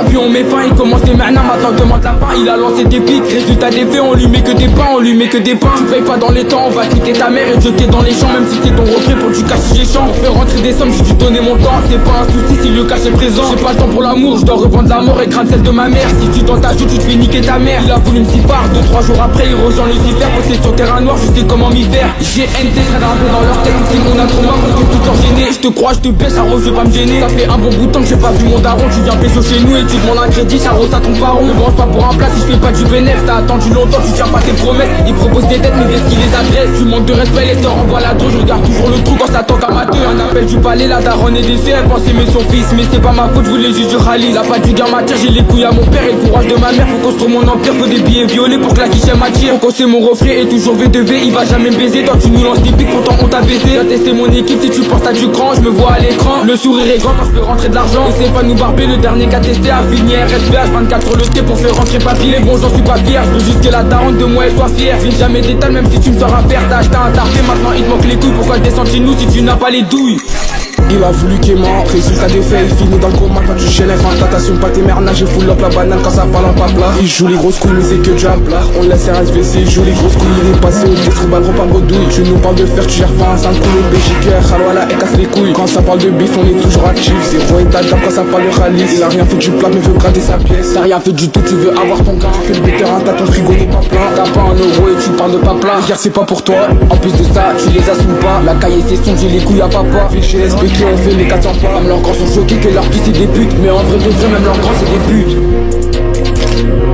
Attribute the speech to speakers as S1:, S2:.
S1: vu on met fin, il commence des mernas, maintenant demande la fin. Il a lancé des pics, résultat des faits, on lui met que des pains, on lui met que des pains. Tu payes pas dans les temps, on va quitter ta mère et jeter dans les champs. Même si c'est ton reflet pour du cacher les champs. On fait rentrer des sommes, j'ai dû donner mon temps. C'est pas un souci si le cash est présent. J'ai pas le temps pour l'amour, je dois revendre la mort et craindre celle de ma mère. Si tu dans ta joue, tu te fais niquer ta mère. Il a voulu me s'y faire, 2-3 jours après il rejoint Lucifer. Posté sur terrain noir, je sais comment m'y faire. GNT serait gravé dans leur tête, c'est mon intro mort, parce que tout enchaîné. Je te crois, je te baisse, Charo, je vais pas me gêner. Ça fait un bon bout de temps que j'ai pas vu mon daron. Tu viens pécho chez nous et tu demandes un crédit, Charo, ça tombe pas rond. Ne branche pas pour un plat si je fais pas du bénéf. T'as attendu longtemps, tu tiens pas tes promesses. Ils proposent des têtes, mais qu'est-ce qu'ils les adressent? Tu manques de respect, les stores envoient la drogue. Je regarde toujours le trou quand ça toque amateur. Un appel du palais, la daronne est décès. Elle pensait mais son fils, mais c'est pas ma faute, je voulais juste du Khalil. La patte du gain m'attire, j'ai les couilles à mon père et le courage de ma mère. Faut construire mon empire, faut des billets violets pour que la quiche m'attire. Faut c'est mon reflet et toujours V2V, il va jamais me baiser. Toi tu nous lances des pics, pourtant on t'a baisé. T'as testé mon équipe, si tu penses t'as du cran, je me vois à l'écran. Le sourire est grand quand je peux rentrer de l'argent. Et c'est pas nous barber, le dernier qu'a testé a fini RSPH 24 sur le thé pour faire rentrer papier. Bon j'en suis pas fier, je veux juste que la daronne de moi elle soit fière. Je vais jamais d'étal même si tu me sauras faire. T'as acheté un tarpé, maintenant il te manque les couilles. Pourquoi descendre chez nous si tu n'as pas les douilles?
S2: Il a voulu qu'aimant, résultat des faits, il finit dans le coma quand tu gênes. Enfin t'assumes pas tes mernages, j'ai full up la banane quand ça parle en papla. Il joue les grosses couilles mais c'est que du habla. On laisse RSVC, il joue les grosses couilles, il est passé au test, balle repas bredouille. Tu nous parles de fer, tu gères pas un simple coup, BJK, Khalwala et casse les couilles. Quand ça parle de bif, on est toujours actif, zéro état d'âme quand ça parle de Khalis. Il a rien fait du plat mais veut gratter sa pièce. T'as rien fait du tout, tu veux avoir ton gain. Tu fais le vétéran, t'as ton frigo n'est pas plein. T'as pas un euro et tu parles de pas plein. Regarde c'est pas pour toi, en plus de ça, tu les assumes pas. La cahier c'est son, j'ai les couilles à papa. Chez SPK on fait les 400 pas. Même leurs grands sont choqués que leurs petits c'est des putes. Mais en vrai de vrai même leurs grands c'est des putes.